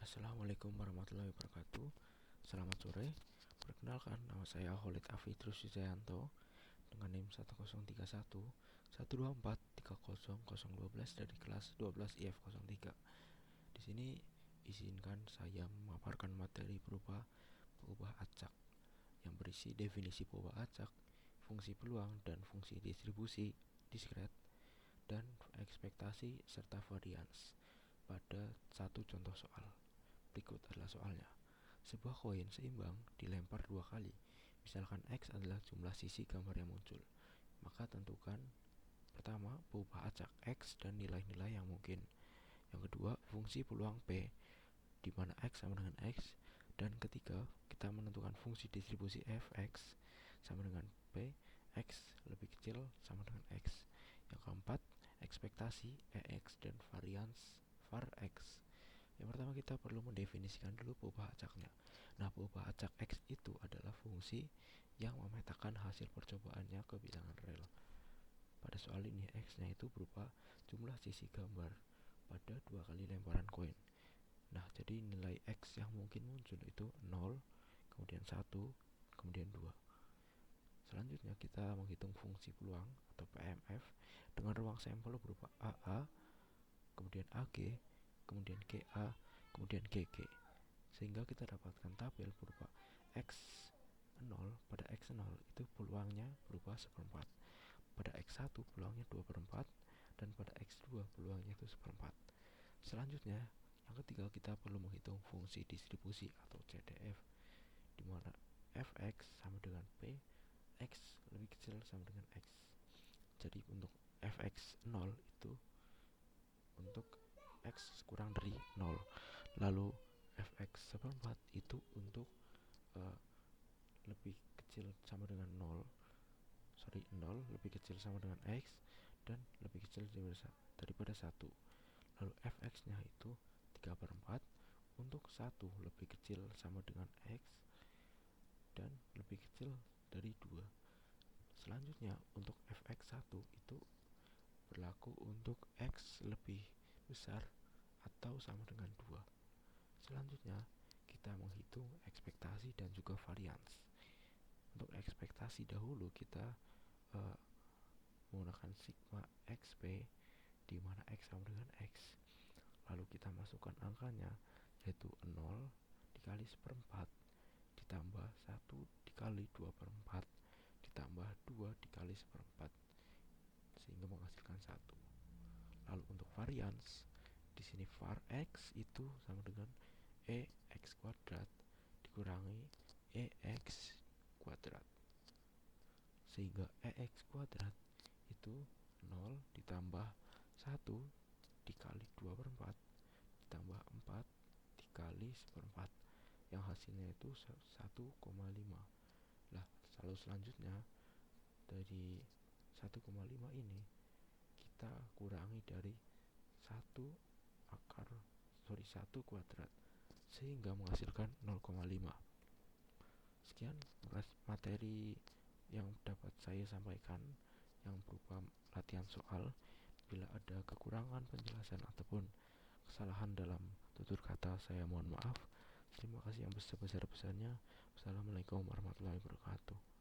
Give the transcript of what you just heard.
Assalamualaikum warahmatullahi wabarakatuh. Selamat sore. Perkenalkan, nama saya Khalid Afidrus Yujayanto dengan NIM 1031 124 30012 dari kelas 12 IF03. Di sini izinkan saya memaparkan materi berupa peubah acak yang berisi definisi peubah acak, fungsi peluang dan fungsi distribusi diskret, dan ekspektasi serta varians pada satu contoh soal. Berikut adalah soalnya. Sebuah koin seimbang dilempar dua kali. Misalkan X adalah jumlah sisi gambar yang muncul. Maka tentukan pertama peubah acak X dan nilai-nilai yang mungkin. Yang kedua fungsi peluang P di mana X sama dengan X. Dan ketiga kita menentukan fungsi distribusi Fx sama dengan P X lebih kecil sama dengan X. Yang keempat ekspektasi EX dan varians var X. Yang pertama kita perlu mendefinisikan dulu peubah acaknya. Nah, peubah acak X itu adalah fungsi yang memetakan hasil percobaannya ke bilangan rel. Pada soal ini X-nya itu berupa jumlah sisi gambar pada dua kali lemparan koin. Nah, jadi nilai X yang mungkin muncul itu 0, kemudian 1, kemudian 2. Selanjutnya kita menghitung fungsi peluang atau PMF dengan ruang sampel berupa AA, kemudian AG, kemudian GA, kemudian GG, sehingga kita dapatkan tabel berupa X0. Pada X0 itu peluangnya berupa seperempat, pada X1 peluangnya 2/4, dan pada X2 peluangnya itu seperempat. Selanjutnya yang ketiga kita perlu menghitung fungsi distribusi atau CDF, di mana Fx sama dengan P, X lebih kecil sama dengan X. Jadi untuk Fx0 itu untuk X kurang dari 0. Lalu Fx seperempat itu untuk lebih kecil sama dengan 0 lebih kecil sama dengan X dan lebih kecil daripada 1. Lalu Fx nya itu 3/4 untuk 1 lebih kecil sama dengan X dan lebih kecil dari 2. Selanjutnya untuk Fx1 itu berlaku untuk X lebih besar atau sama dengan 2. Selanjutnya kita menghitung ekspektasi dan juga varians. Untuk ekspektasi dahulu kita menggunakan sigma XP di mana X sama dengan X. Lalu kita masukkan angkanya yaitu 0 dikali seperempat ditambah 1 dikali 2/4 ditambah 2 dikali seperempat sehingga menghasilkan 1. Lalu untuk varians di sini var X itu sama dengan EX kuadrat dikurangi EX kuadrat, sehingga EX kuadrat itu 0 ditambah 1 dikali 2/4 ditambah 4 dikali seperempat yang hasilnya itu 1,5. Lah, lalu selanjutnya dari 1,5 ini kita kurangi dari 1 kuadrat sehingga menghasilkan 0,5. Sekian materi yang dapat saya sampaikan yang berupa latihan soal. Bila ada kekurangan penjelasan ataupun kesalahan dalam tutur kata, saya mohon maaf. Terima kasih yang sebesar-besarnya. Wassalamualaikum warahmatullahi wabarakatuh.